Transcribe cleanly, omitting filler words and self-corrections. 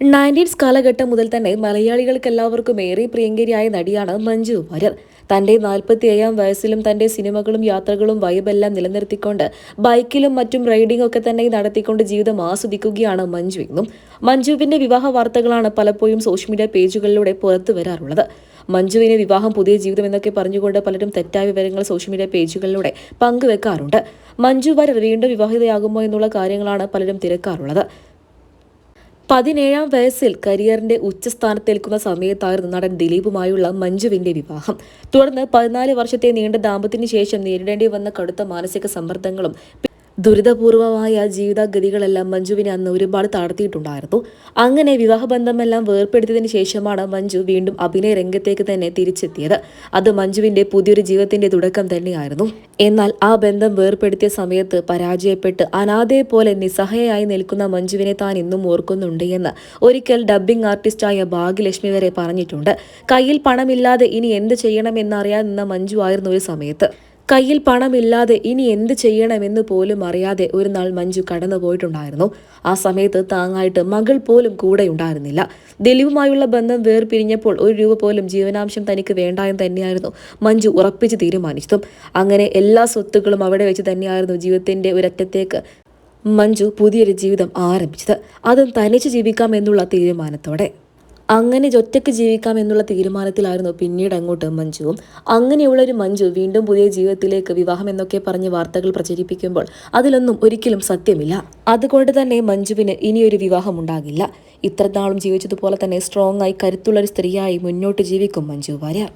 90s കാലഘട്ടം മുതൽ തന്നെ മലയാളികൾക്കെല്ലാവർക്കും ഏറെ പ്രിയങ്കരിയായ നടിയാണ് മഞ്ജു വാര്യർ. തന്റെ 47-ാം വയസ്സിലും തന്റെ സിനിമകളും യാത്രകളും വൈബെല്ലാം നിലനിർത്തിക്കൊണ്ട് ബൈക്കിലും മറ്റും റൈഡിംഗ് ഒക്കെ തന്നെ നടത്തിക്കൊണ്ട് ജീവിതം ആസ്വദിക്കുകയാണ് മഞ്ജു എന്നും. മഞ്ജുവിന്റെ വിവാഹ വാർത്തകളാണ് പലപ്പോഴും സോഷ്യൽ മീഡിയ പേജുകളിലൂടെ പുറത്തു വരാറുള്ളത്. മഞ്ജുവിന് വിവാഹം പുതിയ ജീവിതം എന്നൊക്കെ പറഞ്ഞുകൊണ്ട് പലരും തെറ്റായ വിവരങ്ങൾ സോഷ്യൽ മീഡിയ പേജുകളിലൂടെ പങ്കുവെക്കാറുണ്ട്. മഞ്ജു വാര്യർ വീണ്ടും വിവാഹിതയാകുമോ എന്നുള്ള കാര്യങ്ങളാണ് പലരും തിരക്കാറുള്ളത്. 17-ാം വയസ്സിൽ കരിയറിന്റെ ഉച്ചസ്ഥാനത്തേൽക്കുന്ന സമയത്തായിരുന്നു നടൻ ദിലീപുമായുള്ള മഞ്ജുവിന്റെ വിവാഹം. തുടർന്ന് 14 വർഷത്തെ നീണ്ട ദാമ്പത്യത്തിന് ശേഷം നേരിടേണ്ടി വന്ന കടുത്ത മാനസിക സമ്മർദ്ദങ്ങളും ദുരിതപൂർവമായ ജീവിതഗതികളെല്ലാം മഞ്ജുവിനെ അന്ന് ഒരുപാട് താഴ്ത്തിയിട്ടുണ്ടായിരുന്നു. അങ്ങനെ വിവാഹബന്ധമെല്ലാം വേർപ്പെടുത്തിയതിനു ശേഷമാണ് മഞ്ജു വീണ്ടും അഭിനയ രംഗത്തേക്ക് തന്നെ തിരിച്ചെത്തിയത്. അത് മഞ്ജുവിന്റെ പുതിയൊരു ജീവിതത്തിന്റെ തുടക്കം തന്നെയായിരുന്നു. എന്നാൽ ആ ബന്ധം വേർപ്പെടുത്തിയ സമയത്ത് പരാജയപ്പെട്ട് അനാഥയെ പോലെ നിസ്സഹായയായി നിൽക്കുന്ന മഞ്ജുവിനെ താൻ ഇന്നും ഓർക്കുന്നുണ്ട് എന്ന് ഒരിക്കൽ ഡബ്ബിംഗ് ആർട്ടിസ്റ്റായ ഭാഗ്യലക്ഷ്മി വരെ പറഞ്ഞിട്ടുണ്ട്. കയ്യിൽ പണമില്ലാതെ ഇനി എന്ത് ചെയ്യണമെന്നറിയാൻ നിന്ന മഞ്ജു ആയിരുന്നു ഒരു സമയത്ത്. കയ്യിൽ പണമില്ലാതെ ഇനി എന്ത് ചെയ്യണമെന്ന് പോലും അറിയാതെ ഒരു നാൾ മഞ്ജു കടന്നുപോയിട്ടുണ്ടായിരുന്നു. ആ സമയത്ത് താങ്ങായിട്ട് മകൾ പോലും കൂടെ ഉണ്ടായിരുന്നില്ല. ദിലീപുമായുള്ള ബന്ധം വേർപിരിഞ്ഞപ്പോൾ 1 രൂപ പോലും ജീവനാംശം തനിക്ക് വേണ്ട എന്ന് തന്നെയായിരുന്നു മഞ്ജു ഉറപ്പിച്ച് തീരുമാനിച്ചതും. അങ്ങനെ എല്ലാ സ്വത്തുക്കളും അവിടെ വെച്ച് തന്നെയായിരുന്നു ജീവിതത്തിന്റെ ഒരറ്റത്തേക്ക് മഞ്ജു പുതിയൊരു ജീവിതം ആരംഭിച്ചത്. അതും തനിച്ച് ജീവിക്കാം എന്നുള്ള തീരുമാനത്തോടെ. അങ്ങനെ ഒറ്റയ്ക്ക് ജീവിക്കാം എന്നുള്ള തീരുമാനത്തിലായിരുന്നു പിന്നീട് അങ്ങോട്ട് മഞ്ജുവും. അങ്ങനെയുള്ളൊരു മഞ്ജു വീണ്ടും പുതിയ ജീവിതത്തിലേക്ക് വിവാഹം എന്നൊക്കെ പറഞ്ഞ് വാർത്തകൾ പ്രചരിപ്പിക്കുമ്പോൾ അതിലൊന്നും ഒരിക്കലും സത്യമില്ല. അതുകൊണ്ട് തന്നെ മഞ്ജുവിന് ഇനിയൊരു വിവാഹം ഉണ്ടാകില്ല. ഇത്രനാളും ജീവിച്ചതുപോലെ തന്നെ സ്ട്രോങ് ആയി കരുത്തുള്ളൊരു സ്ത്രീയായി മുന്നോട്ട് ജീവിക്കും മഞ്ജു വാര്യർ.